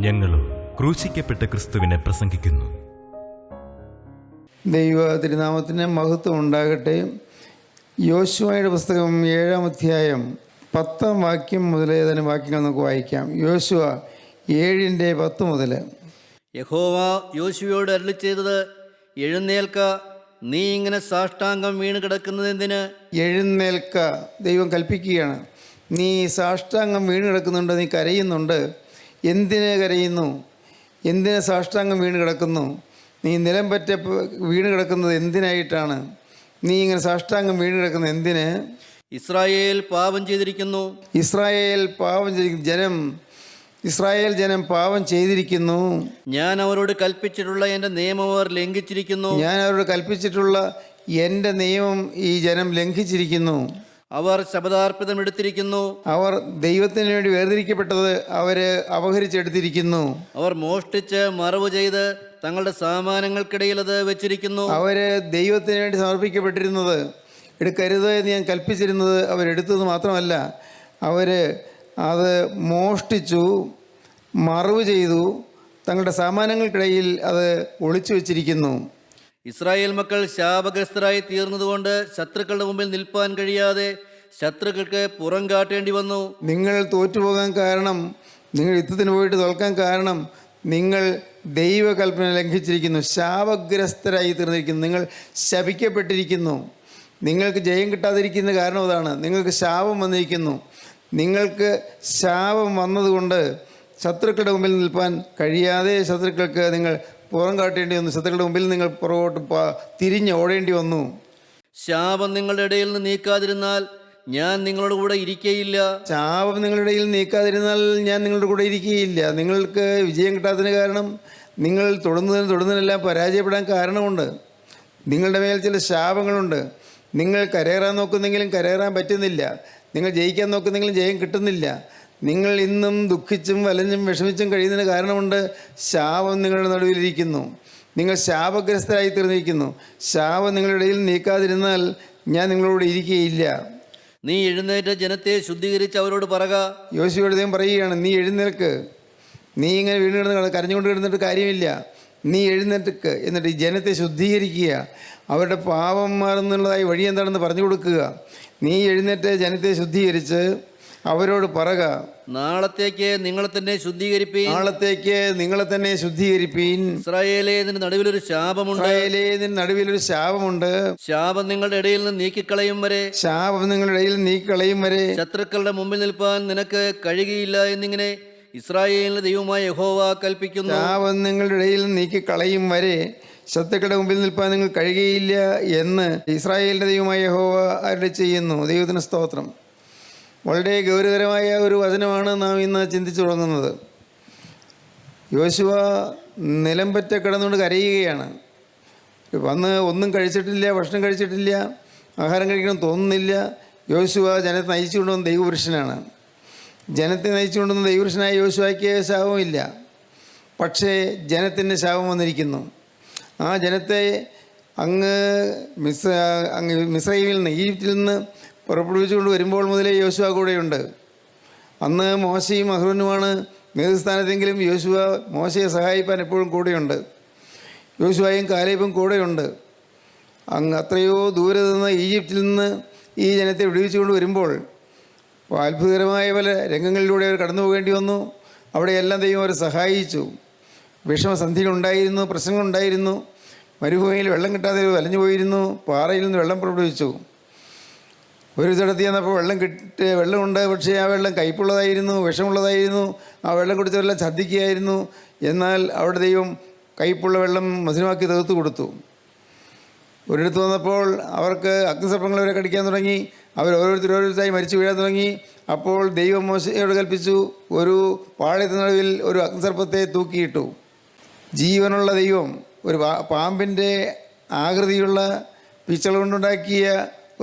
ഞങ്ങളും ക്രൂശിക്കപ്പെട്ട ക്രിസ്തുവിനെ പ്രസംഗിക്കുന്നു. ദൈവ തിരുനാമത്തിന് മഹത്വം ഉണ്ടാകട്ടെ. യോശുവയുടെ പുസ്തകം 7-ാം അധ്യായം 10-ാം വാക്യം മുതൽ ഏതാനും വാക്യങ്ങൾ നമുക്ക് വായിക്കാം. യോശുവ 7:10 മുതൽ. യഹോവ യോശുവയോട് അരുളിച്ചെയ്തത്, എഴുന്നേൽക്ക, നീ ഇങ്ങനെ സാഷ്ടാംഗം വീണ് കിടക്കുന്നത് എന്തിന്? എഴുന്നേൽക്ക, ദൈവം കൽപ്പിക്കുകയാണ്. നീ സാഷ്ടാംഗം വീണ് കിടക്കുന്നുണ്ട്, നീ കരയുന്നുണ്ട്. എന്തിന് കരയുന്നു? എന്തിന് സാഷ്ടാംഗം വീണ് കിടക്കുന്നു? നീ നിലം പറ്റ വീണ് കിടക്കുന്നത് എന്തിനായിട്ടാണ്? നീ ഇങ്ങനെ സാഷ്ടാംഗം വീണ് കിടക്കുന്നത് എന്തിന്? ഇസ്രായേൽ പാപം ചെയ്തിരിക്കുന്നു. ഇസ്രായേൽ ജനം പാപം ചെയ്തിരിക്കുന്നു. ഞാൻ അവരോട് കൽപ്പിച്ചിട്ടുള്ള എൻ്റെ നിയമം അവർ ലംഘിച്ചിരിക്കുന്നു. ഞാൻ അവരോട് കൽപ്പിച്ചിട്ടുള്ള എൻ്റെ നിയമം ഈ ജനം ലംഘിച്ചിരിക്കുന്നു. അവർ ശപഥാർപ്പിതം എടുത്തിരിക്കുന്നു. അവർ ദൈവത്തിന് വേണ്ടി വേർതിരിക്കപ്പെട്ടത് അവര് അപഹരിച്ചെടുത്തിരിക്കുന്നു. അവർ മോഷ്ടിച്ച് മറവ് ചെയ്ത് തങ്ങളുടെ സാമാനങ്ങൾക്കിടയിൽ അത് വെച്ചിരിക്കുന്നു. അവര് ദൈവത്തിന് വേണ്ടി സമർപ്പിക്കപ്പെട്ടിരുന്നത് എടുക്കരുത് എന്ന് ഞാൻ കൽപ്പിച്ചിരുന്നത് അവരെടുത്തത് മാത്രമല്ല, അവര് അത് മോഷ്ടിച്ചു, മറവ് ചെയ്തു, തങ്ങളുടെ സാമാനങ്ങൾക്കിടയിൽ അത് ഒളിച്ചു വച്ചിരിക്കുന്നു. ഇസ്രായേൽ മക്കൾ ശാപഗ്രസ്തരായി തീർന്നതുകൊണ്ട് ശത്രുക്കളുടെ മുമ്പിൽ നിൽപ്പാൻ കഴിയാതെ ശത്രുക്കൾക്ക് പുറം കാട്ടേണ്ടി വന്നു. നിങ്ങൾ തോറ്റുപോകാൻ കാരണം, നിങ്ങൾ യുദ്ധത്തിന് പോയിട്ട് തോൽക്കാൻ കാരണം, നിങ്ങൾ ദൈവകൽപ്പന ലംഘിച്ചിരിക്കുന്നു, ശാപഗ്രസ്തരായി തീർന്നിരിക്കുന്നു, നിങ്ങൾ ശപിക്കപ്പെട്ടിരിക്കുന്നു. നിങ്ങൾക്ക് ജയം കിട്ടാതിരിക്കുന്ന കാരണം അതാണ്. നിങ്ങൾക്ക് ശാപം വന്നിരിക്കുന്നു. നിങ്ങൾക്ക് ശാപം വന്നതുകൊണ്ട് ശത്രുക്കളുടെ മുമ്പിൽ നിൽപ്പാൻ കഴിയാതെ ശത്രുക്കൾക്ക് നിങ്ങൾ പുറം കാട്ടേണ്ടി വന്നു. ശത്രുക്കളുടെ മുമ്പിൽ നിങ്ങൾ പുറകോട്ട് തിരിഞ്ഞ് ഓടേണ്ടി വന്നു. ശാപം നിങ്ങളുടെ ഇടയിൽ നിന്ന് നീക്കാതിരുന്നാൽ ഞാൻ നിങ്ങളുടെ കൂടെ ഇരിക്കയില്ല. ശാപം നിങ്ങളുടെ ഇടയിൽ നീക്കാതിരുന്നാൽ ഞാൻ നിങ്ങളുടെ കൂടെ ഇരിക്കുകയില്ല. നിങ്ങൾക്ക് വിജയം കിട്ടാത്തതിന് കാരണം, നിങ്ങൾ തൊടുന്നതിനെല്ലാം പരാജയപ്പെടാൻ കാരണമുണ്ട്. നിങ്ങളുടെ മേൽ ചില ശാപങ്ങളുണ്ട്. നിങ്ങൾ കരയേറാൻ നോക്കുന്നെങ്കിലും കരയേറാൻ പറ്റുന്നില്ല. നിങ്ങൾ ജയിക്കാൻ നോക്കുന്നെങ്കിലും ജയം കിട്ടുന്നില്ല. നിങ്ങൾ ഇന്നും ദുഃഖിച്ചും വലഞ്ഞും വിഷമിച്ചും കഴിയുന്നതിന് കാരണമുണ്ട്. ശാപം നിങ്ങളുടെ നടുവിലിരിക്കുന്നു. നിങ്ങൾ ശാപഗ്രസ്തരായി തീർന്നിരിക്കുന്നു. ശാപം നിങ്ങളുടെ ഇടയിൽ നീക്കാതിരുന്നാൽ ഞാൻ നിങ്ങളോട് ഇരിക്കുകയില്ല. നീ എഴുന്നേറ്റ് ജനത്തെ ശുദ്ധീകരിച്ച് അവരോട് പറക. യോശുവയോട് ദൈവം പറയുകയാണ്, നീ എഴുന്നേൽക്ക്. നീ ഇങ്ങനെ വീണ് കിടന്ന് കരഞ്ഞുകൊണ്ട് കിടന്നിട്ട് കാര്യമില്ല. നീ എഴുന്നേൽക്ക്. എന്നിട്ട് ഈ ജനത്തെ ശുദ്ധീകരിക്കുക. അവരുടെ പാപം മാറുന്നുള്ളതായി വഴി എന്താണെന്ന് പറഞ്ഞു കൊടുക്കുക. നീ എഴുന്നേറ്റ് ജനത്തെ ശുദ്ധീകരിച്ച് അവരോട് പറക, നാളത്തേക്ക് നിങ്ങളെ തന്നെ ശുദ്ധീകരിപ്പീൻ. നാളത്തേക്ക് നിങ്ങളെ തന്നെ ശുദ്ധീകരിപ്പീൻ. ഇസ്രായേലേ, ഇതിന് നടുവിലൊരു ശാപമുണ്ട്. ഇസ്രായേലേ, ഇതിന് നടുവിലൊരു ശാപമുണ്ട്. ശാപം നിങ്ങളുടെ ഇടയിൽ നിന്ന് നീക്കിക്കളയും വരെ, ശാപം നിങ്ങളുടെ ഇടയിൽ നീക്കളയും വരെ ശത്രുക്കളുടെ മുമ്പിൽ നിൽപ്പാൻ നിനക്ക് കഴിയുകയില്ല എന്നിങ്ങനെ ഇസ്രായേലിന്റെ ദൈവമായ യഹോവ കൽപ്പിക്കുന്നു. ശാപം നിങ്ങളുടെ ഇടയിൽ നീക്കിക്കളയും വരെ ശത്രുക്കളുടെ മുമ്പിൽ നിൽപ്പാൻ നിങ്ങൾ കഴിയുകയില്ല എന്ന് ഇസ്രായേലിന്റെ ദൈവമായ യഹോവ അരുളി ചെയ്യുന്നു. ദൈവത്തിന് സ്തോത്രം. വളരെ ഗൗരവകരമായ ഒരു വചനമാണ് നാം ഇന്ന് ചിന്തിച്ചു തുടങ്ങുന്നത്. യോശുവ നിലംപറ്റ കിടന്നുകൊണ്ട് കരയുകയാണ്. വന്ന് ഒന്നും കഴിച്ചിട്ടില്ല, ഭക്ഷണം കഴിച്ചിട്ടില്ല, ആഹാരം കഴിക്കണം തോന്നുന്നില്ല. യോശുവ ജനത്തെ നയിച്ചുകൊണ്ടുവന്ന ദൈവപുരുഷനാണ്. ജനത്തെ നയിച്ചുകൊണ്ടുവന്ന ദൈവപുരുഷനായ യോശുവയ്ക്ക് ശാപമില്ല. പക്ഷേ ജനത്തിൻ്റെ ശാപം വന്നിരിക്കുന്നു. ആ ജനത്തെ അങ്ങ് മിസ്രൈമിൽ നിന്ന്, ഈജിപ്തിൽ നിന്ന് പുറപ്പെടുവിച്ചുകൊണ്ട് വരുമ്പോൾ മുതലേ യോശുവ കൂടെയുണ്ട്. അന്ന് മോശയും അഹ്റോനുമാണ് നേതൃസ്ഥാനത്തെങ്കിലും യോശുവ മോശയെ സഹായിപ്പാൻ എപ്പോഴും കൂടെയുണ്ട്. യോശുവയും കാലേബും കൂടെയുണ്ട്. അങ്ങ് അത്രയോ ദൂരെ നിന്ന് ഈജിപ്തിൽ നിന്ന് ഈ ജനത്തെ വിടുവിച്ചുകൊണ്ട് വരുമ്പോൾ അത്ഭുതകരമായ പല രംഗങ്ങളിലൂടെ അവർ കടന്നു പോകേണ്ടി വന്നു. അവിടെയെല്ലാം ദൈവം അവരെ സഹായിച്ചു. വിഷമസന്ധികളുണ്ടായിരുന്നു, പ്രശ്നങ്ങളുണ്ടായിരുന്നു. മരുഭൂമിയിൽ വെള്ളം കിട്ടാതെ വലഞ്ഞു പോയിരുന്നു. പാറയിൽ നിന്ന് വെള്ളം പുറപ്പെടുവിച്ചു. ഒരു സ്ഥലത്ത് ചെന്നപ്പോൾ വെള്ളമുണ്ട്, പക്ഷേ ആ വെള്ളം കയ്പുള്ളതായിരുന്നു, വിഷമുള്ളതായിരുന്നു. ആ വെള്ളം കുടിച്ചവരെല്ലാം ഛർദ്ദിക്കുകയായിരുന്നു. എന്നാൽ അവിടെ ദൈവം കയ്പുള്ള വെള്ളം മധുരമാക്കി തീർത്തു കൊടുത്തു. ഒരിടത്ത് വന്നപ്പോൾ അവർക്ക് അഗ്നിസർപ്പങ്ങൾ അവരെ കടിക്കാൻ തുടങ്ങി. അവർ ഓരോരുത്തരായി മരിച്ചു വീഴാൻ തുടങ്ങി. അപ്പോൾ ദൈവം മോശയോട് കൽപ്പിച്ചു, ഒരു പാളയത്തിന് നടുവിൽ ഒരു അഗ്നിസർപ്പത്തെ തൂക്കിയിട്ടു. ജീവനുള്ള ദൈവം ഒരു പാമ്പിൻ്റെ ആകൃതിയുള്ള പിച്ചള കൊണ്ടുണ്ടാക്കിയ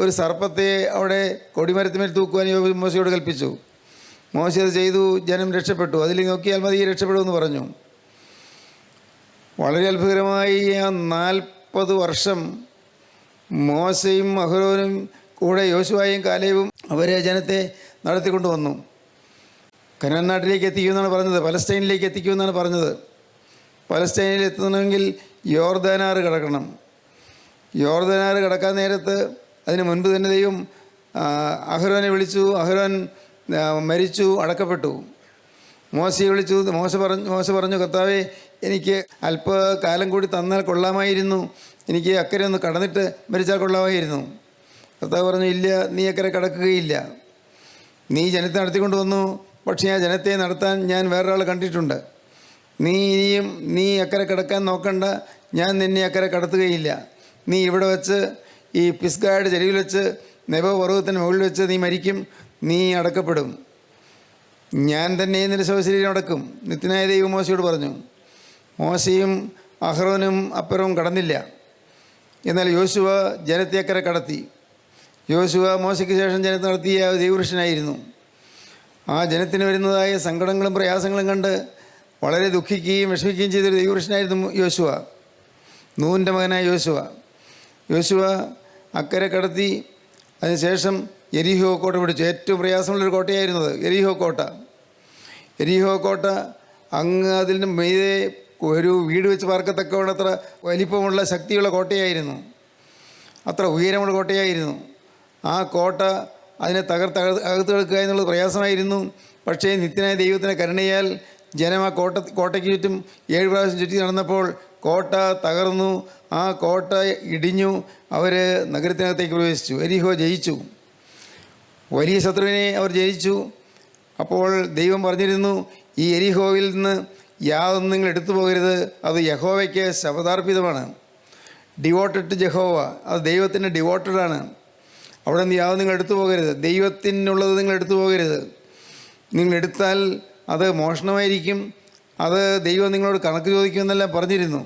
ഒരു സർപ്പത്തെ അവിടെ കൊടിമരത്തിന്മേൽ തൂക്കുവാൻ മോശയോട് കൽപ്പിച്ചു. മോശ അത് ചെയ്തു. ജനം രക്ഷപ്പെട്ടു. അതിൽ നോക്കിയാൽ മതി, രക്ഷപ്പെടുമെന്ന് പറഞ്ഞു. വളരെ അത്ഭുതകരമായി ആ 40 വർഷം മോശയും അഹ്റോനും കൂടെ യോശുവയും കാലേബും അവരെ ജനത്തെ നടത്തിക്കൊണ്ടു വന്നു. കനാൻ നാട്ടിലേക്ക് എത്തിക്കുമെന്നാണ് പറഞ്ഞത്. പലസ്തീനിലേക്ക് എത്തിക്കുമെന്നാണ് പറഞ്ഞത്. പലസ്തീനിൽ എത്തണമെങ്കിൽ യോർദാനാറ് കടക്കണം. യോർദാനാറ് കടക്കാൻ നേരത്ത് അതിന് മുൻപ് തന്നെ ദൈവം അഹ്റോനെ വിളിച്ചു. അഹ്റോൻ മരിച്ചു, അടക്കപ്പെട്ടു. മോശയെ വിളിച്ചു. മോശ പറഞ്ഞു, കർത്താവേ, എനിക്ക് അല്പകാലം കൂടി തന്നാൽ കൊള്ളാമായിരുന്നു. എനിക്ക് അക്കരെ ഒന്ന് കടന്നിട്ട് മരിച്ചാൽ കൊള്ളാമായിരുന്നു. കർത്താവ് പറഞ്ഞു, ഇല്ല, നീ അക്കരെ കടക്കുകയില്ല. നീ ജനത്തെ നടത്തിക്കൊണ്ട് വന്നു, പക്ഷേ ആ ജനത്തെ നടത്താൻ ഞാൻ വേറൊരാൾ കണ്ടിട്ടുണ്ട്. നീ അക്കരെ കടക്കാൻ നോക്കണ്ട, ഞാൻ നിന്നെ അക്കരെ കടത്തുകയില്ല. നീ ഇവിടെ വെച്ച് ഈ പിസ്ഗായുടെ ചെരുവിൽ വെച്ച് നെബോ പർവ്വതത്തിന് മുകളിൽ വെച്ച് നീ മരിക്കും, നീ അടക്കപ്പെടും. ഞാൻ തന്നെ നിന്റെ ശവശരീരം അടക്കും. നിത്യനായ ദൈവം മോശയോട് പറഞ്ഞു. മോശയും അഹ്റോനും അപ്പുറവും കടന്നില്ല. എന്നാൽ യോശുവ ജനത്തെ അക്കരെ കടത്തി. യോശുവ മോശയ്ക്ക് ശേഷം ജനത്തെ നടത്തിയ ദൈവപുരുഷനായിരുന്നു. ആ ജനത്തിന് വരുന്നതായ സങ്കടങ്ങളും പ്രയാസങ്ങളും കണ്ട് വളരെ ദുഃഖിക്കുകയും വിഷമിക്കുകയും ചെയ്തൊരു ദൈവപുരുഷനായിരുന്നു യോശുവ, നൂൻ്റെ മകനായ യോശുവ. യോശുവ അക്കരെ കടത്തി. അതിനുശേഷം യെരിഹോ കോട്ട പിടിച്ചു. ഏറ്റവും പ്രയാസമുള്ളൊരു കോട്ടയായിരുന്നത് യെരിഹോ കോട്ട. യെരിഹോ കോട്ട അങ്ങ് അതിന് മീതെ ഒരു വീട് വെച്ച് പാർക്കത്തക്കവണ്ണം അത്ര വലിപ്പമുള്ള ശക്തിയുള്ള കോട്ടയായിരുന്നു. അത്ര ഉയരമുള്ള കോട്ടയായിരുന്നു. ആ കോട്ട അതിനെ അകത്ത് കിടക്കുക എന്നുള്ളത് പ്രയാസമായിരുന്നു. പക്ഷേ നിത്യനായ ദൈവത്തിൻ്റെ കരുണയാൽ ജനം ആ കോട്ടയ്ക്ക് ചുറ്റും 7 പ്രാവശ്യം ചുറ്റി നടന്നപ്പോൾ കോട്ട തകർന്നു, ആ കോട്ട ഇടിഞ്ഞു. അവർ നഗരത്തിനകത്തേക്ക് പ്രവേശിച്ചു. എരിഹോ ജയിച്ചു. വലിയ ശത്രുവിനെ അവർ ജയിച്ചു. അപ്പോൾ ദൈവം പറഞ്ഞിരുന്നു, ഈ എരിഹോവിൽ നിന്ന് യാതൊന്നും നിങ്ങൾ എടുത്തു പോകരുത്, അത് യഹോവയ്ക്ക് ശപഥാർപ്പിതമാണ്. ഡിവോട്ടഡ് ടു ജഹോവ, അത് ദൈവത്തിന് ഡിവോട്ടഡാണ്. അവിടെ നിന്ന് യാതൊന്നും നിങ്ങൾ എടുത്തു പോകരുത്, ദൈവത്തിനുള്ളത് നിങ്ങൾ എടുത്തു പോകരുത്. നിങ്ങൾ എടുത്താൽ അത് മോഷണമായിരിക്കും, അത് ദൈവം നിങ്ങളോട് കണക്ക് ചോദിക്കുമെന്നെല്ലാം പറഞ്ഞിരുന്നു.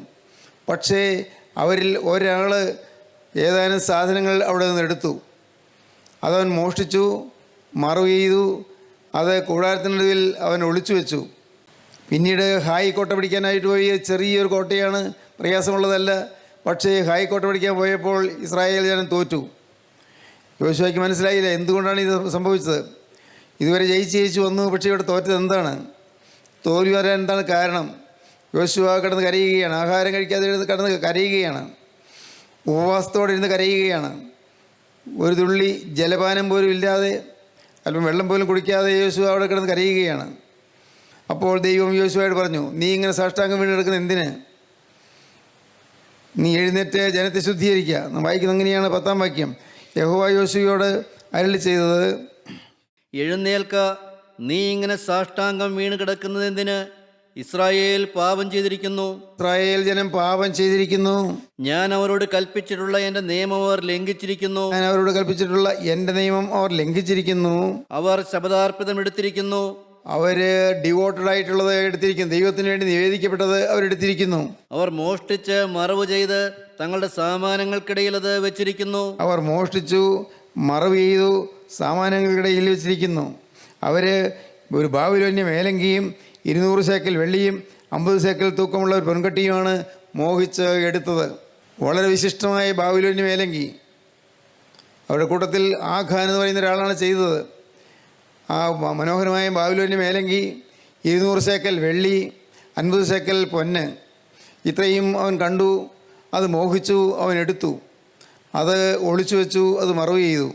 പക്ഷേ അവരിൽ ഒരാൾ ഏതാനും സാധനങ്ങൾ അവിടെ നിന്ന് എടുത്തു. അതവൻ മോഷ്ടിച്ചു, മറവ് ചെയ്തു. അത് കൂടാരത്തിനടുവിൽ അവൻ ഒളിച്ചു വെച്ചു. പിന്നീട് ഹായ് കോട്ട പിടിക്കാനായിട്ട് പോയി. ചെറിയൊരു കോട്ടയാണ്, പ്രയാസമുള്ളതല്ല. പക്ഷേ ഹായ് കോട്ട പിടിക്കാൻ പോയപ്പോൾ ഇസ്രായേൽ ജനം തോറ്റു. യോശുവയ്ക്ക് മനസ്സിലായില്ല എന്തുകൊണ്ടാണ് ഇത് സംഭവിച്ചത്. ഇതുവരെ ജയിച്ച് വന്നു, പക്ഷേ ഇവിടെ തോറ്റത് എന്താണ്? തോൽവി വരാൻ എന്താണ് കാരണം? യോശുവ കിടന്ന് കരയുകയാണ്, ആഹാരം കഴിക്കാതെ കിടന്ന് കരയുകയാണ്, ഉപവാസത്തോടെ ഇരുന്ന് കരയുകയാണ്. ഒരു തുള്ളി ജലപാനം പോലും ഇല്ലാതെ, അല്പം വെള്ളം പോലും കുടിക്കാതെ യോശുവ അവിടെ കിടന്ന് കരയുകയാണ്. അപ്പോൾ ദൈവം യോശുവയോട് പറഞ്ഞു, നീ ഇങ്ങനെ സാഷ്ടാംഗം വീണ് കിടക്കുന്ന എന്തിന്? നീ എഴുന്നേറ്റ് ജനത്തെ ശുദ്ധീകരിക്കുക. വായിക്കുന്നത് അങ്ങനെയാണ് 10-ാം വാക്യം. യഹോവ യോശുവയോട് അരുളി ചെയ്തത്, എഴുന്നേൽക്ക, നീ ഇങ്ങനെ സാഷ്ടാംഗം വീണ് കിടക്കുന്നത് എന്തിന്? ഇസ്രായേൽ പാപം ചെയ്തിരിക്കുന്നു. ഇസ്രായേൽ ജനം പാപം ചെയ്തിരിക്കുന്നു. ഞാൻ അവരോട് കൽപ്പിച്ചിട്ടുള്ള എൻ്റെ നിയമം അവർ ലംഘിച്ചിരിക്കുന്നു. ഞാൻ അവരോട് കൽപ്പിച്ചിട്ടുള്ള എൻ്റെ നിയമം അവർ ലംഘിച്ചിരിക്കുന്നു. അവർ ശപഥാർപ്പിതം എടുത്തിരിക്കുന്നു. അവർ ഡിവോട്ടഡ് ആയിട്ടുള്ളത് എടുത്തിരിക്കുന്നു. ദൈവത്തിന് വേണ്ടി നിവേദിക്കപ്പെട്ടത് അവരെടുത്തിരിക്കുന്നു. അവർ മോഷ്ടിച്ച് മറവ് ചെയ്ത് തങ്ങളുടെ സാമാനങ്ങൾക്കിടയിൽ അത് വെച്ചിരിക്കുന്നു. അവർ മോഷ്ടിച്ചു, മറവ് ചെയ്തു, സാമാനങ്ങൾക്കിടയിൽ വെച്ചിരിക്കുന്നു. അവർ ഒരു ബാബിലോന്യ മേലങ്കിയും 200 ശേക്കൽ വെള്ളിയും 50 ശേക്കൽ തൂക്കമുള്ള ഒരു പെൺകട്ടിയുമാണ് മോഹിച്ച് എടുത്തത്. വളരെ വിശിഷ്ടമായ ബാബിലോന്യ മേലങ്കി. അവരുടെ കൂട്ടത്തിൽ ആഖാൻ എന്ന് പറയുന്ന ഒരാളാണ് ചെയ്തത്. ആ മനോഹരമായ ബാബിലോന്യ മേലങ്കി, 200 ശേക്കൽ വെള്ളി, 50 ശേക്കൽ പൊന്ന്, ഇത്രയും അവൻ കണ്ടു. അത് മോഹിച്ചു, അവൻ എടുത്തു, അത് ഒളിച്ചു വെച്ചു, അത് മറവ് ചെയ്തു.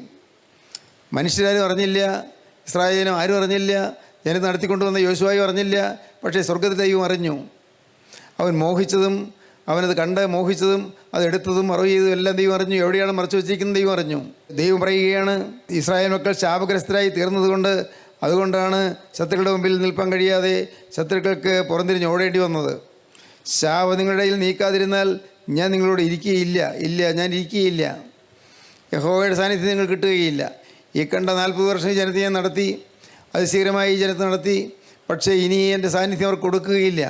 മനുഷ്യരാരും അറിഞ്ഞില്ല, ഇസ്രായേലിനും ആരും അറിഞ്ഞില്ല, ജനത്തെ നടത്തിക്കൊണ്ടുവന്ന യോശുവായും അറിഞ്ഞില്ല. പക്ഷേ സ്വർഗ്ഗത്തിൽ ദൈവം അറിഞ്ഞു. അവൻ മോഹിച്ചതും അവനത് കണ്ട് മോഹിച്ചതും അതെടുത്തതും മറവ് ചെയ്തതും എല്ലാം ദൈവം അറിഞ്ഞു. എവിടെയാണ് മറച്ചു വച്ചിരിക്കുന്നത് ദൈവം അറിഞ്ഞു. ദൈവം പറയുകയാണ്, ഇസ്രായേൽ മക്കൾ ശാപഗ്രസ്തരായി തീർന്നതുകൊണ്ട്, അതുകൊണ്ടാണ് ശത്രുക്കളുടെ മുമ്പിൽ നിൽപ്പാൻ കഴിയാതെ ശത്രുക്കൾക്ക് പുറംതിരിഞ്ഞ് ഓടേണ്ടി വന്നത്. ശാപം നിങ്ങളുടെ ഇടയിൽ നീക്കാതിരുന്നാൽ ഞാൻ നിങ്ങളോട് ഇരിക്കുകയില്ല. ഇല്ല, ഞാൻ ഇരിക്കുകയില്ല. യഹോവയുടെ സാന്നിധ്യം നിങ്ങൾ കിട്ടുകയില്ല. ഈ കണ്ട 40 വർഷം ഈ ജനത്തെ ഞാൻ നടത്തി, അതിശീഘ്രമായി ഈ ജനത്തെ നടത്തി. പക്ഷേ ഇനി എൻ്റെ സാന്നിധ്യം അവർ കൊടുക്കുകയില്ല.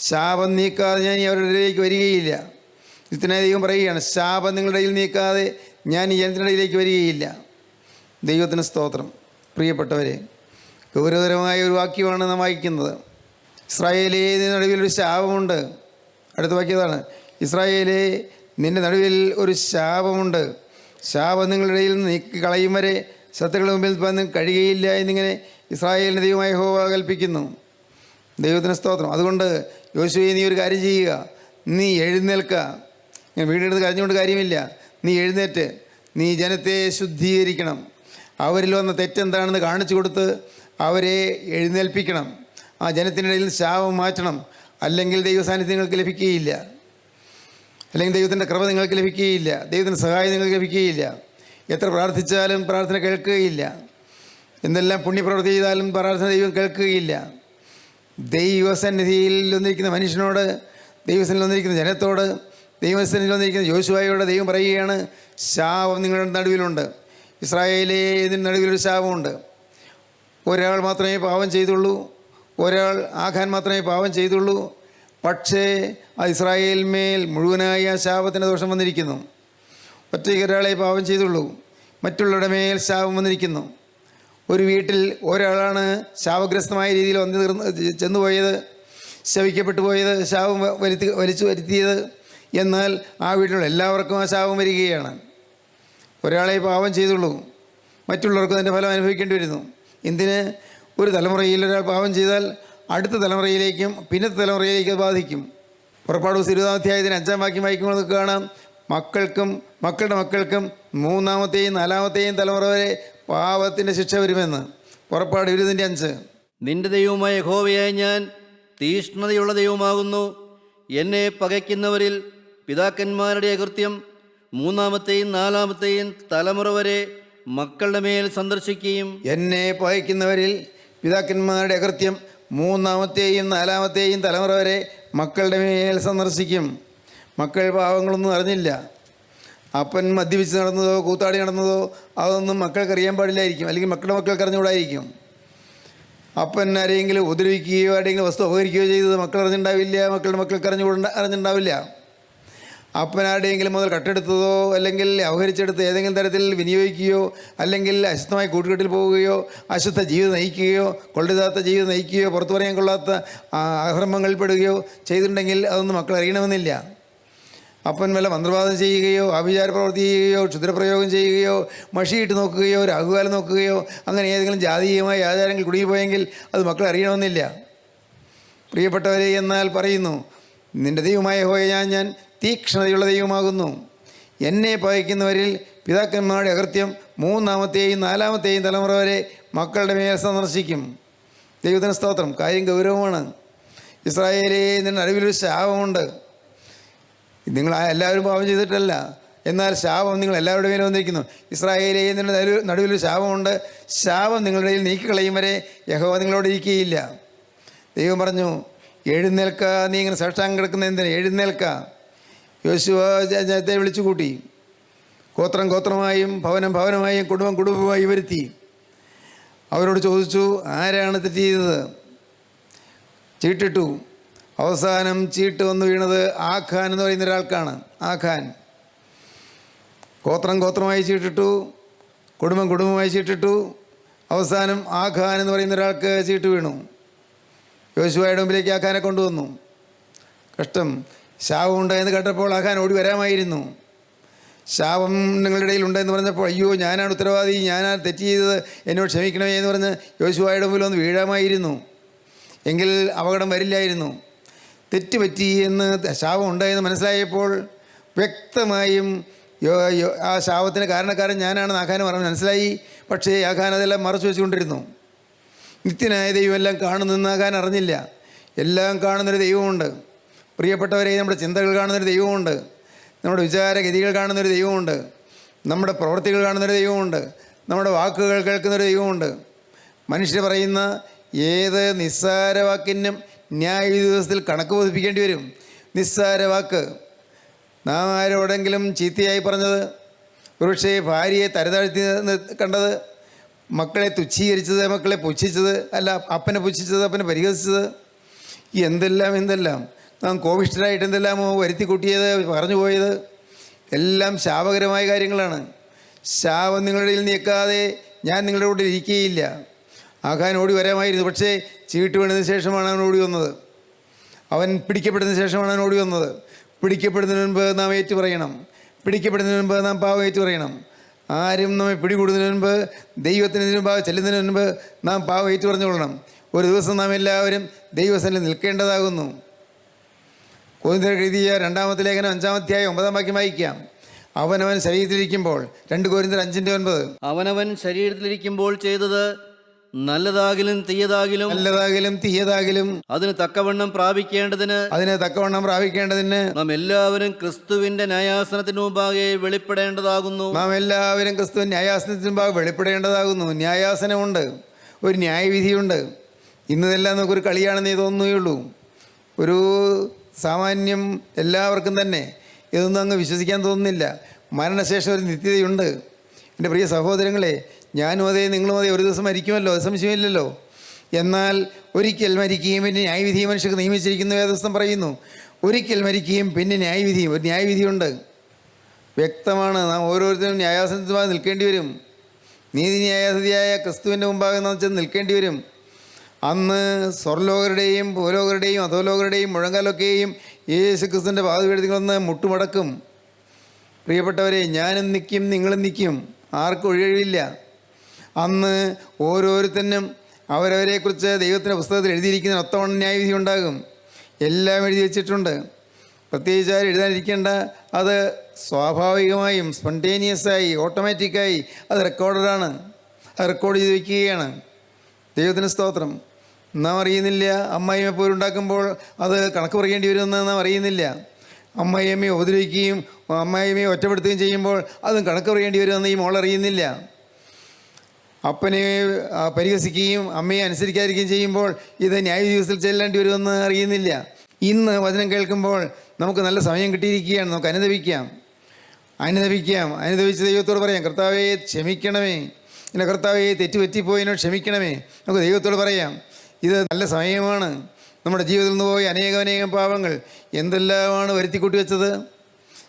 ശാപം നീക്കാതെ ഞാൻ അവരുടെ ഇടയിലേക്ക് വരികയില്ല. ഇതിനായി ദൈവം പറയുകയാണ്, ശാപം നിങ്ങളുടെ ഇടയിൽ നീക്കാതെ ഞാൻ ഈ ജനത്തിൻ്റെ ഇടയിലേക്ക് വരികയില്ല. ദൈവത്തിന് സ്തോത്രം. പ്രിയപ്പെട്ടവരെ, ഗൗരവതരമായ ഒരു വാക്യമാണ് നാം വായിക്കുന്നത്. ഇസ്രായേലേ, നിന്റെ നടുവിൽ ഒരു ശാപമുണ്ട്. അടുത്ത വാക്യതാണ്, ഇസ്രായേലേ, നിൻ്റെ നടുവിൽ ഒരു ശാപമുണ്ട്. ശാപം നിങ്ങളുടെ ഇടയിൽ നിന്ന് നീക്കി കളയും വരെ ശത്രുക്കളുടെ മുമ്പിൽ വന്ന് കഴിയുകയില്ല എന്നിങ്ങനെ ഇസ്രായേലിൻ്റെ ദൈവമായ യഹോവ കൽപ്പിക്കുന്നു. ദൈവത്തിന് സ്തോത്രം. അതുകൊണ്ട് യോശുവേ, നീ ഒരു കാര്യം ചെയ്യുക, നീ എഴുന്നേൽക്കുക. ഞാൻ വീടെടുത്ത് കരഞ്ഞുകൊണ്ട് കാര്യമില്ല. നീ എഴുന്നേറ്റ് നീ ജനത്തെ ശുദ്ധീകരിക്കണം. അവരിൽ വന്ന തെറ്റെന്താണെന്ന് കാണിച്ചു കൊടുത്ത് അവരെ എഴുന്നേൽപ്പിക്കണം. ആ ജനത്തിനിടയിൽ ശാപം മാറ്റണം. അല്ലെങ്കിൽ ദൈവ സാന്നിധ്യം നിങ്ങൾക്ക് ലഭിക്കുകയില്ല. അല്ലെങ്കിൽ ദൈവത്തിൻ്റെ കൃപ നിങ്ങൾക്ക് ലഭിക്കുകയില്ല. ദൈവത്തിൻ്റെ സഹായം നിങ്ങൾക്ക് ലഭിക്കുകയില്ല. എത്ര പ്രാർത്ഥിച്ചാലും പ്രാർത്ഥന കേൾക്കുകയില്ല. എന്തെല്ലാം പുണ്യപ്രവൃത്തി ചെയ്താലും പ്രാർത്ഥന ദൈവം കേൾക്കുകയില്ല. ദൈവസന്നിധിയിൽ വന്നിരിക്കുന്ന മനുഷ്യനോട്, ദൈവസന്നിധിയിൽ വന്നിരിക്കുന്ന ജനത്തോട്, ദൈവസന്നിധിയിൽ വന്നിരിക്കുന്ന യോശുവയോട് ദൈവം പറയുകയാണ്, ശാപം നിങ്ങളുടെ നടുവിലുണ്ട്. ഇസ്രായേലേ, ഇതിന് നടുവിലൊരു ശാപമുണ്ട്. ഒരാൾ മാത്രമേ പാപം ചെയ്തുള്ളൂ. ഒരാൾ ആഖാൻ മാത്രമേ പാപം ചെയ്തുള്ളൂ. പക്ഷേ ആ ഇസ്രായേലിന്മേൽ മുഴുവനായി ആ ശാപത്തിൻ്റെ ദോഷം വന്നിരിക്കുന്നു. ഒറ്റയ്ക്ക് ഒരാളെ പാപം ചെയ്തുള്ളൂ. മറ്റുള്ളവരുടെ മേൽ ശാപം വന്നിരിക്കുന്നു. ഒരു വീട്ടിൽ ഒരാളാണ് ശാപഗ്രസ്തമായ രീതിയിൽ ചെന്നുപോയത്, ശപിക്കപ്പെട്ടു പോയത്, ശാപം വലിച്ചു വരുത്തിയത്. എന്നാൽ ആ വീട്ടിലുള്ള എല്ലാവർക്കും ആ ശാപം വരികയാണ്. ഒരാളെ പാപം ചെയ്തുള്ളൂ, മറ്റുള്ളവർക്കും അതിൻ്റെ ഫലം അനുഭവിക്കേണ്ടി വരുന്നു. എന്തിന്? ഒരു തലമുറയിൽ ഒരാൾ പാപം ചെയ്താൽ അടുത്ത തലമുറയിലേക്കും പിന്നത്തെ തലമുറയിലേക്ക് അത് ബാധിക്കും. പുറപ്പാട് 20-ാം അധ്യായത്തിന് 5-ാം വാക്യം വായിക്കുമ്പോൾ നമുക്ക് കാണാം, മക്കൾക്കും മക്കളുടെ മക്കൾക്കും 3-ാമത്തെയും 4-ാമത്തെയും തലമുറ വരെ പാപത്തിൻ്റെ ശിക്ഷ വരുമെന്ന്. പുറപ്പാട് 20:5. നിന്റെ ദൈവമായ യഹോവയായ ഞാൻ തീഷ്ണതയുള്ള ദൈവമാകുന്നു. എന്നെ പകയ്ക്കുന്നവരിൽ പിതാക്കന്മാരുടെ അകൃത്യം 3-ാമത്തെയും 4-ാമത്തെയും തലമുറ വരെ മക്കളുടെ മേൽ സന്ദർശിക്കുകയും എന്നെ പകയ്ക്കുന്നവരിൽ പിതാക്കന്മാരുടെ അകൃത്യം 3-ാമത്തെയും 4-ാമത്തെയും തലമുറ വരെ മക്കളുടെ മേൽ സന്ദർശിക്കും. മക്കൾ പാവങ്ങളൊന്നും അറിഞ്ഞില്ല. അപ്പൻ മദ്യപിച്ച് നടന്നതോ കൂത്താടി നടന്നതോ അതൊന്നും മക്കൾക്ക് അറിയാൻ പാടില്ലായിരിക്കും, അല്ലെങ്കിൽ മക്കളുടെ മക്കൾക്ക് അറിഞ്ഞുകൂടായിരിക്കും. അപ്പൻ ആരെങ്കിലും ഉപദ്രവിക്കുകയോ ആരെങ്കിലും വസ്തു അപഹരിക്കുകയോ ചെയ്തത് മക്കൾ അറിഞ്ഞിട്ടുണ്ടാവില്ല, മക്കളുടെ മക്കൾക്ക് അറിഞ്ഞിട്ടുണ്ടാവില്ല. അപ്പൻ ആരുടെയെങ്കിലും മുതൽ കട്ടെടുത്തതോ അല്ലെങ്കിൽ അപഹരിച്ചെടുത്ത് ഏതെങ്കിലും തരത്തിൽ വിനിയോഗിക്കുകയോ അല്ലെങ്കിൽ അശുദ്ധമായ കൂട്ടുകെട്ടിൽ പോവുകയോ അശുദ്ധ ജീവിതം നയിക്കുകയോ കൊള്ളിതാത്ത ജീവിതം നയിക്കുകയോ പുറത്തു പറയാൻ കൊള്ളാത്ത അധർമ്മങ്ങളിൽ പെടുകയോ ചെയ്തിട്ടുണ്ടെങ്കിൽ അതൊന്നും മക്കൾ അറിയണമെന്നില്ല. അപ്പൻ വല്ല മന്ത്രവാദം ചെയ്യുകയോ ആഭിചാര പ്രവൃത്തി ചെയ്യുകയോ ക്ഷുദ്രപ്രയോഗം ചെയ്യുകയോ മഷിയിട്ട് നോക്കുകയോ രാഹുകാലം നോക്കുകയോ അങ്ങനെ ഏതെങ്കിലും ജാതീയമായ ആചാരങ്ങൾ കുടുങ്ങിപ്പോയെങ്കിൽ അത് മക്കൾ അറിയണമെന്നില്ല. പ്രിയപ്പെട്ടവരെ, എന്നാൽ പറയുന്നു, നിൻ്റെ ദൈവമായ യഹോവയായ ഞാൻ തീക്ഷ്ണതയുള്ള ദൈവമാകുന്നു. എന്നെ പകയ്ക്കുന്നവരിൽ പിതാക്കന്മാരുടെ അകൃത്യം 3-ാമത്തെയും 4-ാമത്തെയും തലമുറ വരെ മക്കളുടെ മേൽ സന്ദർശിക്കും. ദൈവത്തിന് സ്തോത്രം. കാര്യം ഗൗരവമാണ്. ഇസ്രായേലേ, നിന്റെ നടുവിലൊരു ശാപമുണ്ട്. നിങ്ങൾ എല്ലാവരും പാപം ചെയ്തിട്ടല്ല, എന്നാൽ ശാപം നിങ്ങൾ എല്ലാവരുടെ മേലും വന്നിരിക്കുന്നു. ഇസ്രായേലേ, നിന്റെ നടുവിലൊരു ശാപമുണ്ട്. ശാപം നിങ്ങളുടെ ഇടയിൽ നീക്കിക്കളയും വരെ യഹോവ നിങ്ങളോട് ഇരിക്കുകയില്ല. ദൈവം പറഞ്ഞു, എഴുന്നേൽക്ക, നീ ഇങ്ങനെ സാഷ്ടാംഗം കിടക്കുന്ന എന്തിനാ? എഴുന്നേൽക്ക. യോശുവ ജനത്തെ വിളിച്ചു കൂട്ടി. ഗോത്രം ഗോത്രമായും ഭവനം ഭവനമായും കുടുംബം കുടുംബമായി വരുത്തി. അവരോട് ചോദിച്ചു, ആരാണ് തെറ്റ് ചെയ്തത്? ചീട്ടിട്ടു. അവസാനം ചീട്ട് വന്നു വീണത് ആഖാൻ എന്ന് പറയുന്ന ഒരാൾക്കാണ്. ആഖാൻ ഗോത്രം ഗോത്രമായി ചീട്ടിട്ടു, കുടുംബം കുടുംബമായി ചീട്ടിട്ടു. അവസാനം ആഖാൻ എന്ന് പറയുന്ന ഒരാൾക്ക് ചീട്ട് വീണു. യോശുവയുടെ മുമ്പിലേക്ക് ആഖാനെ കൊണ്ടുവന്നു. കഷ്ടം. ശാപമുണ്ട് എന്ന് കേട്ടപ്പോൾ ആഖാൻ ഓടി വരാമായിരുന്നു. ശാപം നിങ്ങളുടെ ഇടയിൽ ഉണ്ടെന്ന് പറഞ്ഞപ്പോൾ, അയ്യോ ഞാനാണ് ഉത്തരവാദി, ഞാനാണ് തെറ്റ് ചെയ്തത്, എന്നോട് ക്ഷമിക്കണമേ എന്ന് പറഞ്ഞ് യോശുവയുടെ മുമ്പിൽ ഒന്ന് വീഴാമായിരുന്നു. എങ്കിൽ അപകടം വരില്ലായിരുന്നു. തെറ്റുപറ്റി എന്ന് ശാപം ഉണ്ടായെന്ന് മനസ്സിലായപ്പോൾ വ്യക്തമായും ആ ശാപത്തിന് കാരണക്കാരൻ ഞാനാണെന്ന് ആഖാൻ പറഞ്ഞ് മനസ്സിലായി. പക്ഷേ ആഖാൻ അതെല്ലാം മറച്ചു വെച്ചുകൊണ്ടിരുന്നു. നിത്യനായ ദൈവം എല്ലാം കാണുന്നെന്ന് ആഖാൻ അറിഞ്ഞില്ല. എല്ലാം കാണുന്നൊരു ദൈവമുണ്ട്. പ്രിയപ്പെട്ടവരെ, നമ്മുടെ ചിന്തകൾ കാണുന്നൊരു ദൈവമുണ്ട്, നമ്മുടെ വിചാരഗതികൾ കാണുന്നൊരു ദൈവമുണ്ട്, നമ്മുടെ പ്രവൃത്തികൾ കാണുന്നൊരു ദൈവമുണ്ട്, നമ്മുടെ വാക്കുകൾ കേൾക്കുന്നൊരു ദൈവമുണ്ട്. മനുഷ്യർ പറയുന്ന ഏത് നിസ്സാര വാക്കിനും ന്യായവിധി ദിവസത്തിൽ കണക്ക് ബോധിപ്പിക്കേണ്ടി വരും. നിസ്സാര വാക്ക്. നാം ആരോടെങ്കിലും ചീത്തയായി പറഞ്ഞത്, ഒരുപക്ഷേ ഭാര്യയെ തരതാഴ്ത്തി കണ്ടത്, മക്കളെ തുച്ഛീകരിച്ചത്, മക്കളെ പുച്ഛിച്ചത്, അല്ല അപ്പനെ പുച്ഛിച്ചത്, അപ്പനെ പരിഹസിച്ചത്, എന്തെല്ലാം നാം കോപിഷ്ഠരായിട്ട് എന്തെല്ലാമോ വരുത്തി കൂട്ടിയത്, പറഞ്ഞു പോയത്, എല്ലാം ശാപകരമായ കാര്യങ്ങളാണ്. ശാപം നിങ്ങളുടെ ഇടയിൽ നീക്കാതെ ഞാൻ നിങ്ങളുടെ കൂടെ ഇരിക്കുകയില്ല. ആഖാൻ ഓടി വരാമായിരുന്നു. പക്ഷേ ചീട്ട് വീണതിന് ശേഷമാണ് അവൻ ഓടി വന്നത്. അവൻ പിടിക്കപ്പെടുന്നതിന് ശേഷമാണ് അവൻ ഓടി വന്നത്. പിടിക്കപ്പെടുന്നതിന് മുൻപ് നാം ഏറ്റു പറയണം. പിടിക്കപ്പെടുന്നതിന് മുൻപ് നാം പാവം ഏറ്റു പറയണം. ആരും നമ്മെ പിടികൂടുന്നതിന് മുൻപ്, ദൈവത്തിന് മുൻപ് ചെല്ലുന്നതിന് മുൻപ് നാം പാവം ഏറ്റു പറഞ്ഞുകൊള്ളണം. ഒരു ദിവസം നാം എല്ലാവരും ദൈവസന്നിധിയിൽ നിൽക്കേണ്ടതാകുന്നു. കൊരിന്ത്യർക്ക് എഴുതിയ 2-ാമത്തെ ലേഖനം 5-ാം അധ്യായം 9-ാം വാക്യം വായിക്കാം. അവനവൻ ശരീരത്തിലിരിക്കുമ്പോൾ, 2 കൊരിന്ത്യർ 5:9. അവനവൻ ശരീരത്തിലിരിക്കുമ്പോൾ ചെയ്തത് നല്ലതാകിലും തീയതാകിലും അതിന് തക്കവണ്ണം പ്രാപിക്കേണ്ടതിന് നാം എല്ലാവരും ക്രിസ്തുവിന്റെ ന്യായാസനത്തിന് മുമ്പാകെ വെളിപ്പെടേണ്ടതാകുന്നു. ന്യായാസനമുണ്ട്, ഒരു ന്യായവിധിയുണ്ട്. ഇന്നതെല്ലാം നമുക്കൊരു കളിയാണെന്നേ തോന്നുകയുള്ളൂ. ഒരു സാമാന്യം എല്ലാവർക്കും തന്നെ ഇതൊന്നും അങ്ങ് വിശ്വസിക്കാൻ തോന്നുന്നില്ല. മരണശേഷം ഒരു നിത്യതയുണ്ട്. എൻ്റെ പ്രിയ സഹോദരങ്ങളെ, ഞാനും അതേ നിങ്ങളും അതേ ഒരു ദിവസം മരിക്കുമല്ലോ, അത് സംശയമില്ലല്ലോ. എന്നാൽ ഒരിക്കൽ മരിക്കുകയും പിന്നെ ന്യായവിധിയും മനുഷ്യർക്ക് നിയമിച്ചിരിക്കുന്ന വേദപുസ്തകം പറയുന്നു. ഒരിക്കൽ മരിക്കുകയും പിന്നെ ന്യായവിധിയും. ഒരു ന്യായവിധിയുണ്ട്, വ്യക്തമാണ്. നാം ഓരോരുത്തരും ന്യായാസനത്തിനുമായി നിൽക്കേണ്ടി വരും. നീതി ന്യായാധിപതിയായ ക്രിസ്തുവിൻ്റെ മുമ്പാകെ നാം ചെന്ന് നിൽക്കേണ്ടി വരും. അന്ന് സ്വർലോകരുടെയും ഭൂലോകരുടെയും അധോലോകരുടെയും മുഴങ്കാലൊക്കെയും യേശു ക്രിസ്തുവിൻ്റെ പാദപീഠത്തിലൊന്ന് മുട്ടുമടക്കും. പ്രിയപ്പെട്ടവരെ, ഞാനും നിൽക്കും, നിങ്ങളും നിൽക്കും, ആർക്കും ഒഴിഴില്ല. അന്ന് ഓരോരുത്തരും അവരവരെക്കുറിച്ച് ദൈവത്തിൻ്റെ പുസ്തകത്തിൽ എഴുതിയിരിക്കുന്ന ഒത്തവണ്ണം ന്യായവിധി ഉണ്ടാകും. എല്ലാം എഴുതി വച്ചിട്ടുണ്ട്. പ്രത്യേകിച്ച് ആരും എഴുതാനിരിക്കേണ്ട. അത് സ്വാഭാവികമായും സ്പോണ്ടേനിയസായി ഓട്ടോമാറ്റിക്കായി അത് റെക്കോർഡഡാണ്. അത് റെക്കോർഡ് ചെയ്ത് വയ്ക്കുകയാണ്. ദൈവത്തിന് സ്തോത്രം. നാം അറിയുന്നില്ല അമ്മായിയമ്മ പോരുണ്ടാക്കുമ്പോൾ അത് കണക്ക് പറയേണ്ടി വരുമെന്ന് നാം അറിയുന്നില്ല. അമ്മായിയമ്മയെ ഉപദ്രവിക്കുകയും അമ്മായിയമ്മയെ ഒറ്റപ്പെടുത്തുകയും ചെയ്യുമ്പോൾ അതും കണക്ക് പറയേണ്ടി വരുമെന്ന് ഈ മോൾ അറിയുന്നില്ല. അപ്പനെ പരിഹസിക്കുകയും അമ്മയെ അനുസരിക്കാതിരിക്കുകയും ചെയ്യുമ്പോൾ ഇത് ന്യായവിധിയിൽ ചെല്ലേണ്ടി വരുമെന്ന് അറിയുന്നില്ല. ഇന്ന് വചനം കേൾക്കുമ്പോൾ നമുക്ക് നല്ല സമയം കിട്ടിയിരിക്കുകയാണ്. നമുക്ക് അനുദപിച്ച് ദൈവത്തോട് പറയാം, കർത്താവേ ക്ഷമിക്കണമേ, എൻ്റെ കർത്താവേ തെറ്റുപറ്റിപ്പോയതിനോട് ക്ഷമിക്കണമേ. നമുക്ക് ദൈവത്തോട് പറയാം, ഇത് നല്ല സമയമാണ്. നമ്മുടെ ജീവിതത്തിൽ നിന്ന് പോയി അനേകം പാപങ്ങൾ എന്തെല്ലാമാണ് വരുത്തിക്കൂട്ടി വെച്ചത്,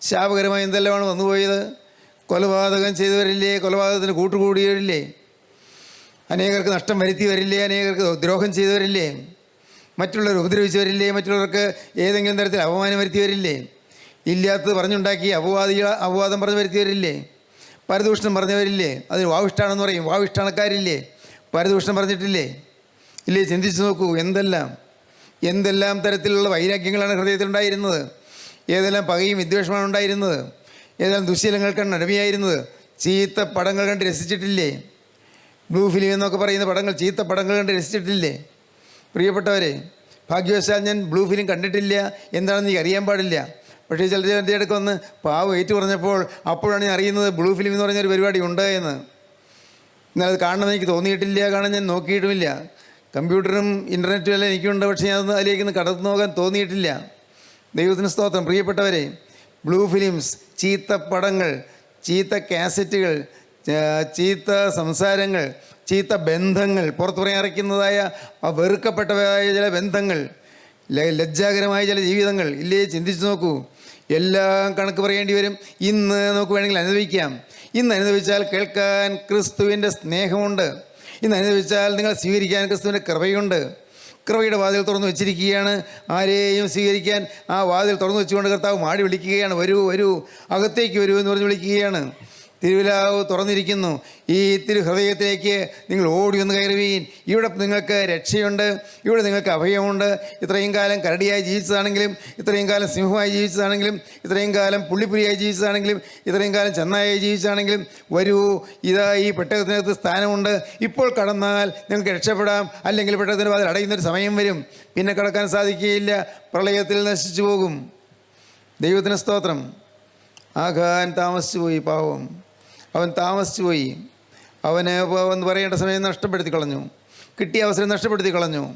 ശാപകരമായി എന്തെല്ലാമാണ് വന്നുപോയത്. കൊലപാതകം ചെയ്തവരില്ലേ, കൊലപാതകത്തിന് കൂട്ടുകൂടിയവരില്ലേ, അനേകർക്ക് നഷ്ടം വരുത്തിയവരില്ലേ, അനേകർക്ക് ദ്രോഹം ചെയ്തവരില്ലേ, മറ്റുള്ളവർ ഉപദ്രവിച്ചവരില്ലേ, മറ്റുള്ളവർക്ക് ഏതെങ്കിലും തരത്തിൽ അപമാനം വരുത്തിയവരില്ലേ, ഇല്ലാത്തത് പറഞ്ഞുണ്ടാക്കി അപവാദം പറഞ്ഞു വരുത്തിയവരില്ലേ, പരദൂഷണം പറഞ്ഞവരില്ലേ, അതിന് വാവിഷ്ടാണെന്ന് പറയും, വാവിഷ്ടാണക്കാരില്ലേ, പരദൂഷണം പറഞ്ഞിട്ടില്ലേ ഇല്ലേ? ചിന്തിച്ച് നോക്കൂ, എന്തെല്ലാം തരത്തിലുള്ള വൈരാഗ്യങ്ങളാണ് ഹൃദയത്തിലുണ്ടായിരുന്നത്, ഏതെല്ലാം പകയും വിദ്വേഷമാണ് ഉണ്ടായിരുന്നത്, ഏതെല്ലാം ദുശ്ശീലങ്ങൾക്കാണ് അടിമയായിരുന്നത്. ചീത്ത പടങ്ങൾ കണ്ട് രസിച്ചിട്ടില്ലേ? ബ്ലൂ ഫിലിം എന്നൊക്കെ പറയുന്ന പടങ്ങൾ, ചീത്ത പടങ്ങൾ കണ്ട് രസിച്ചിട്ടില്ലേ? പ്രിയപ്പെട്ടവരെ, ഭാഗ്യവശാൽ ഞാൻ ബ്ലൂ ഫിലിം കണ്ടിട്ടില്ല, എന്താണെന്ന് എനിക്ക് അറിയാൻ പാടില്ല. പക്ഷേ ചിലർ എൻ്റെ ഇടയ്ക്ക് വന്ന് പാവം ഏറ്റു പറഞ്ഞപ്പോൾ അപ്പോഴാണ് ഞാൻ അറിയുന്നത് ബ്ലൂ ഫിലിം എന്ന് പറഞ്ഞൊരു പരിപാടി ഉണ്ട് എന്ന്. എന്നാൽ അത് കാണണമെന്ന് എനിക്ക് തോന്നിയിട്ടില്ല, കാണാൻ ഞാൻ നോക്കിയിട്ടുമില്ല. കമ്പ്യൂട്ടറും ഇൻ്റർനെറ്റും എല്ലാം എനിക്കുണ്ട്, പക്ഷേ ഞാൻ അതിലേക്കൊന്ന് കടന്നു നോക്കാൻ തോന്നിയിട്ടില്ല. ദൈവത്തിന് സ്തോത്രം. പ്രിയപ്പെട്ടവരെ, ബ്ലൂ ഫിലിംസ്, ചീത്ത പടങ്ങൾ, ചീത്ത കാസറ്റുകൾ, ചീത്ത സംസാരങ്ങൾ, ചീത്ത ബന്ധങ്ങൾ, പുറത്തു പറയാറിക്കുന്നതായ വെറുക്കപ്പെട്ടവയായ ചില ബന്ധങ്ങൾ, ലജ്ജാകരമായ ചില ജീവിതങ്ങൾ ഇല്ലേ? ചിന്തിച്ച് നോക്കൂ. എല്ലാം കണക്ക് പറയേണ്ടി വരും. ഇന്ന് നമുക്ക് വേണമെങ്കിൽ അനുഭവിക്കാം. ഇന്ന് അനുഭവിച്ചാൽ കേൾക്കാൻ ക്രിസ്തുവിൻ്റെ സ്നേഹമുണ്ട്. ഇന്ന് അനുഭവിച്ചാൽ നിങ്ങൾ സ്വീകരിക്കാൻ ക്രിസ്തുവിൻ്റെ കൃപയുണ്ട്. കൃപയുടെ വാതിൽ തുറന്നു വെച്ചിരിക്കുകയാണ്. ആരെയും സ്വീകരിക്കാൻ ആ വാതിൽ തുറന്നു വെച്ചുകൊണ്ട് കർത്താവ് മാടി വിളിക്കുകയാണ്, വരൂ വരൂ, അകത്തേക്ക് വരൂ എന്ന് പറഞ്ഞ് വിളിക്കുകയാണ്. തിരുവിലാവ് തുറന്നിരിക്കുന്നു. ഈ തിരുഹൃദയത്തിലേക്ക് നിങ്ങൾ ഓടി വന്ന് കയറുവീൻ. ഇവിടെ നിങ്ങൾക്ക് രക്ഷയുണ്ട്, ഇവിടെ നിങ്ങൾക്ക് അഭയമുണ്ട്. ഇത്രയും കാലം കരടിയായി ജീവിച്ചതാണെങ്കിലും, ഇത്രയും കാലം സിംഹമായി ജീവിച്ചതാണെങ്കിലും, ഇത്രയും കാലം പുള്ളിപ്പുലിയായി ജീവിച്ചതാണെങ്കിലും, ഇത്രയും കാലം ചെന്നായി ജീവിച്ചതാണെങ്കിലും, വരൂ, ഇതാ ഈ പെട്ടകത്തിനകത്ത് സ്ഥാനമുണ്ട്. ഇപ്പോൾ കടന്നാൽ നിങ്ങൾക്ക് രക്ഷപ്പെടാം. അല്ലെങ്കിൽ പെട്ടകത്തിന് വാതിൽ അടയുന്നൊരു സമയം വരും, പിന്നെ കടക്കാൻ സാധിക്കുകയില്ല, പ്രളയത്തിൽ നശിച്ചു പോകും. ദൈവത്തിന് സ്തോത്രം. ആഖാൻ താമസിച്ചു പോയി, പാവം, അവൻ താമസിച്ചു പോയി. അവന് പറയേണ്ട സമയം നഷ്ടപ്പെടുത്തി കളഞ്ഞു, കിട്ടിയ അവസരം നഷ്ടപ്പെടുത്തി കളഞ്ഞു.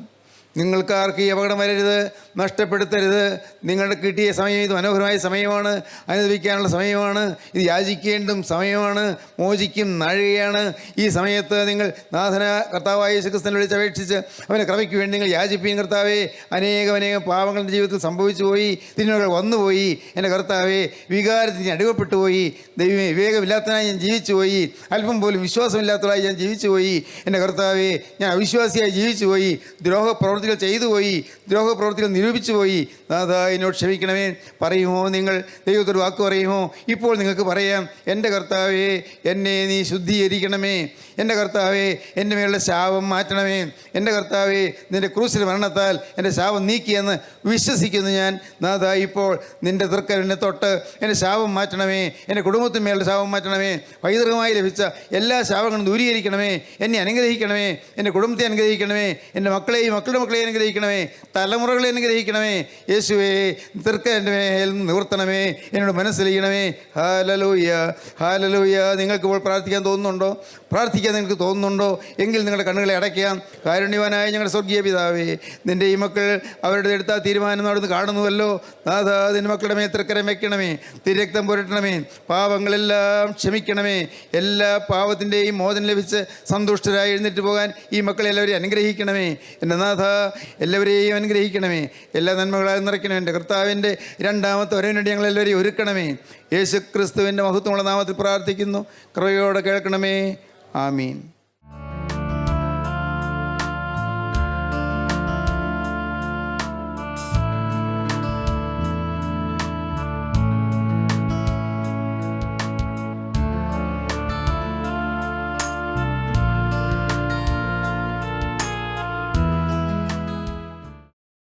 നിങ്ങൾക്കാർക്ക് ഈ അപകടം വരരുത്, നഷ്ടപ്പെടുത്തരുത്. നിങ്ങളുടെ കിട്ടിയ സമയം ഇത് മനോഹരമായ സമയമാണ്, അനുഭവിക്കാനുള്ള സമയമാണ്, ഇത് യാചിക്കേണ്ടും സമയമാണ്, മോചിക്കും നാഴികയാണ്. ഈ സമയത്ത് നിങ്ങൾ നാഥന കർത്താവായ യേശുക്രിസ്തുവിനെ വിളിച്ചപേക്ഷിച്ച് അവനെ കൃപയ്ക്ക് വേണ്ടി നിങ്ങൾ യാചിപ്പീൻ. കർത്താവേ, അനേകം പാപങ്ങളുടെ ജീവിതത്തിൽ സംഭവിച്ചു പോയി, തിന്മകൾ വന്നുപോയി. എൻ്റെ കർത്താവേ, വികാരത്തിന് അടിമപ്പെട്ടു പോയി. ദൈവമേ, വിവേകമില്ലാത്തനായി ഞാൻ ജീവിച്ചു പോയി, അല്പം പോലും വിശ്വാസമില്ലാത്തതായി ഞാൻ ജീവിച്ചു പോയി. എൻ്റെ കർത്താവേ, ഞാൻ അവിശ്വാസിയായി ജീവിച്ചു പോയി, ദ്രോഹപ്രവർത്തികൾ ചെയ്തു പോയി, ദ്രോഹപ്രവർത്തികൾ നിരൂപിച്ചു പോയി. നാഥാ, എന്നോട് ക്ഷമിക്കണമേ. പറയുമോ നിങ്ങൾ? ദൈവത്തോട് വാക്ക് പറയുമോ? ഇപ്പോൾ നിങ്ങൾക്ക് പറയാം, എൻ്റെ കർത്താവേ, എന്നെ നീ ശുദ്ധീകരിക്കണമേ. എൻ്റെ കർത്താവേ, എൻ്റെ മേലുള്ള ശാപം മാറ്റണമേ. എൻ്റെ കർത്താവേ, നിൻ്റെ ക്രൂശിലെ മരണത്താൽ എൻ്റെ ശാപം നീക്കിയെന്ന് വിശ്വസിക്കുന്നു ഞാൻ. നാഥാ, ഇപ്പോൾ നിൻ്റെ തൃക്കരനെ തൊട്ട് എൻ്റെ ശാപം മാറ്റണമേ, എൻ്റെ കുടുംബത്തിന്മേലുള്ള ശാപം മാറ്റണമേ. പൈതൃകമായി ലഭിച്ച എല്ലാ ശാപങ്ങളും ദൂരീകരിക്കണമേ. എന്നെ അനുഗ്രഹിക്കണമേ, എൻ്റെ കുടുംബത്തെ അനുഗ്രഹിക്കണമേ, എൻ്റെ മക്കളെയും മക്കളുടെ മക്കളെ അനുഗ്രഹിക്കണമേ, തലമുറകളെ അനുഗ്രഹിക്കണമേ. യേശുവേ, തൃക്കരൻ്റെ മേൽ നിവർത്തണമേ, എന്നോട് മനസ്സിലിയണമേ. Hallelujah, hallelujah. നിങ്ങൾക്കിപ്പോൾ പ്രാർത്ഥിക്കാൻ തോന്നുന്നുണ്ടോ? പ്രാർത്ഥിക്കാൻ നിങ്ങൾക്ക് തോന്നുന്നുണ്ടോ? എങ്കിൽ നിങ്ങളുടെ കണ്ണുകളെ അടയ്ക്കാം. കാരുണ്യവാനായ ഞങ്ങളുടെ സ്വർഗീയ പിതാവേ, നിൻ്റെ ഈ മക്കൾ അവരുടെ എടുത്ത തീരുമാനം അവിടുന്ന് കാണുന്നുവല്ലോ. നാഥാ, നിൻ്റെ മക്കളുടെ മേൽ തൃക്കരം വയ്ക്കണമേ, തിരക്തം പുരട്ടണമേ, പാപങ്ങളെല്ലാം ക്ഷമിക്കണമേ. എല്ലാ പാപത്തിൻ്റെയും മോചനം ലഭിച്ച് സന്തുഷ്ടരായി എഴുന്നേറ്റ് പോകാൻ ഈ മക്കളെ എല്ലാവരെയും അനുഗ്രഹിക്കണമേ. എൻ്റെ നാഥ, എല്ലാവരെയും അനുഗ്രഹിക്കണമേ, എല്ലാ നന്മകളാൽ നിറയ്ക്കണമേ. എൻ്റെ കർത്താവിൻ്റെ രണ്ടാമത്തെ വരവിനുവേണ്ടി ഞങ്ങളെല്ലാവരെയും ഒരുക്കണമേ. യേശു ക്രിസ്തുവിൻ്റെ മഹത്വമുള്ള നാമത്തിൽ പ്രാർത്ഥിക്കുന്നു. കൃപയോടെ കേൾക്കണമേ. ആമീൻ.